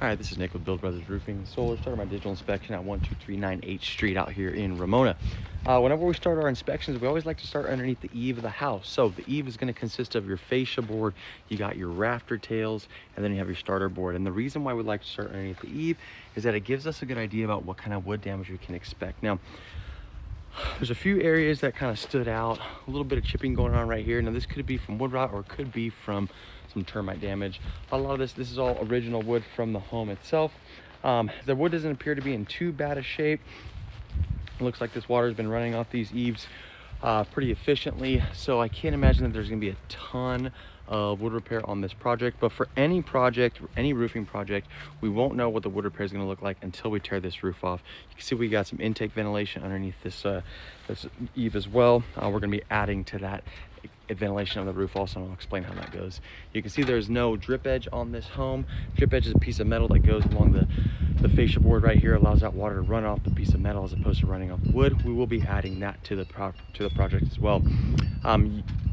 Hi, this is Nick with Build Brothers Roofing and Solar. Starting my digital inspection at 12398 H Street out here in Ramona. Whenever we start our inspections, we always like to start underneath the eave of the house. So the eave is going to consist of your fascia board, you got your rafter tails, and then you have your starter board. And the reason why we like to start underneath the eave is that it gives us a good idea about what kind of wood damage we can expect. Now, there's a few areas that kind of stood out, a little bit of chipping going on right here. Now this could be from wood rot or it could be from some termite damage. A lot of this is all original wood from the home itself. The wood doesn't appear to be in too bad a shape. It looks like this water has been running off these eaves pretty efficiently, so I can't imagine that there's going to be a ton of wood repair on this project. But for any project, any roofing project, we won't know what the wood repair is going to look like until we tear this roof off. You can see we got some intake ventilation underneath this this eave as well. We're going to be adding to that ventilation on the roof also, and I'll explain how that goes. You can see there's no drip edge on this home. Drip edge is a piece of metal that goes along the fascia board right here, allows that water to run off the piece of metal as opposed to running off the wood. We will be adding that to the project as well.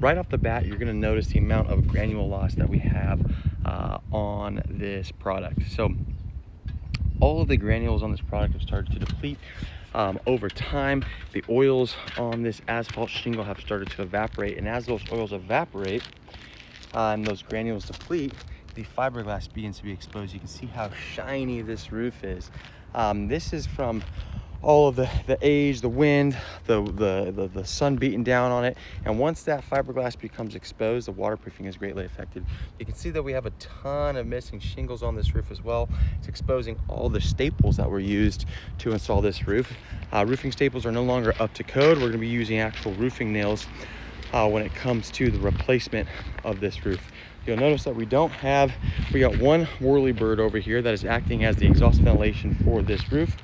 Right off the bat, you're going to notice the amount of granule loss that we have on this product. So all of the granules on this product have started to deplete. Over time, the oils on this asphalt shingle have started to evaporate, and as those oils evaporate and those granules deplete, the fiberglass begins to be exposed. You can see how shiny this roof is. This is from all of the age, the wind, the sun beating down on it, and once that fiberglass becomes exposed, the waterproofing is greatly affected. You can see that we have a ton of missing shingles on this roof as well. It's exposing all the staples that were used to install this roof. Roofing staples are no longer up to code. We're going to be using actual roofing nails when it comes to the replacement of this roof. You'll notice that we got one whirlybird over here that is acting as the exhaust ventilation for this roof.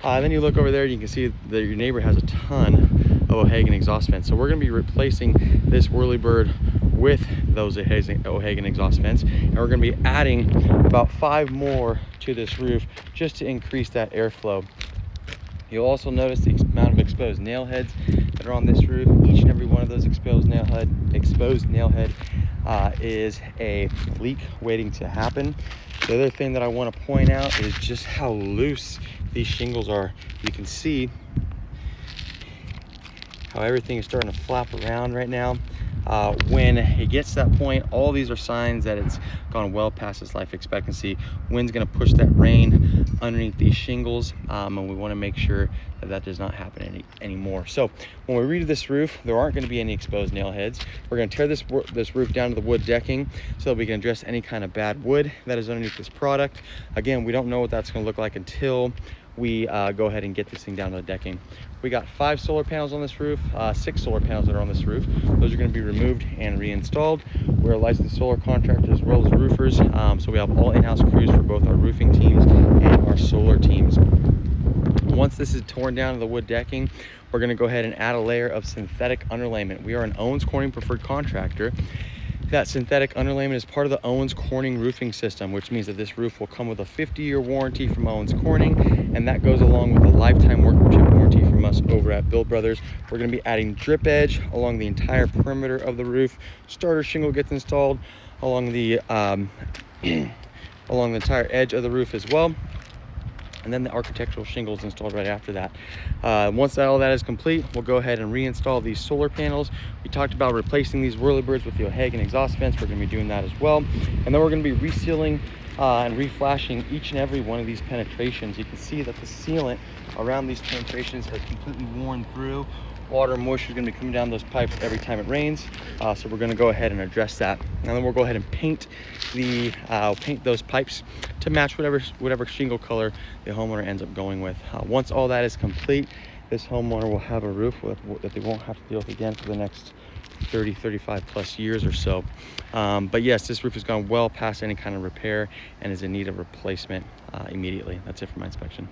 Then you look over there, you can see that your neighbor has a ton of O'Hagan exhaust vents. So we're going to be replacing this whirlybird with those O'Hagan exhaust vents, and we're going to be adding about 5 more to this roof just to increase that airflow. You'll also notice the amount of exposed nail heads that are on this roof. Each and every one of those exposed nail head is a leak waiting to happen. The other thing that I want to point out is just how loose these shingles are. You can see how everything is starting to flap around right now. When it gets to that point, all these are signs that it's gone well past its life expectancy. Wind's going to push that rain underneath these shingles, and we want to make sure that that does not happen anymore. So when we redo this roof, there aren't going to be any exposed nail heads. We're going to tear this roof down to the wood decking so that we can address any kind of bad wood that is underneath this product. Again, we don't know what that's going to look like until we go ahead and get this thing down to the decking. We got 5 solar panels on this roof, 6 solar panels that are on this roof. Those are going to be removed and reinstalled. We're a licensed solar contractor as well as roofers, so we have all in-house crews for both our roofing teams and our solar teams. Once this is torn down to the wood decking, we're going to go ahead and add a layer of synthetic underlayment. We are an Owens Corning preferred contractor. That synthetic underlayment is part of the Owens Corning roofing system, which means that this roof will come with a 50-year warranty from Owens Corning, and that goes along with a lifetime workmanship warranty from us over at Build Brothers. We're going to be adding drip edge along the entire perimeter of the roof. Starter shingle gets installed along the along the entire edge of the roof as well, and then the architectural shingles installed right after that. Once all that is complete, we'll go ahead and reinstall these solar panels. We talked about replacing these whirlybirds with the O'Hagan exhaust vents. We're going to be doing that as well, and then we're going to be resealing and reflashing each and every one of these penetrations. You can see that the sealant around these penetrations has completely worn through. Water and moisture is going to be coming down those pipes every time it rains, so we're going to go ahead and address that. And then we'll go ahead and paint those pipes to match whatever shingle color the homeowner ends up going with. Once all that is complete, this homeowner will have a roof that they won't have to deal with again for the next 35 plus years or so. But yes, this roof has gone well past any kind of repair and is in need of replacement immediately. That's it for my inspection.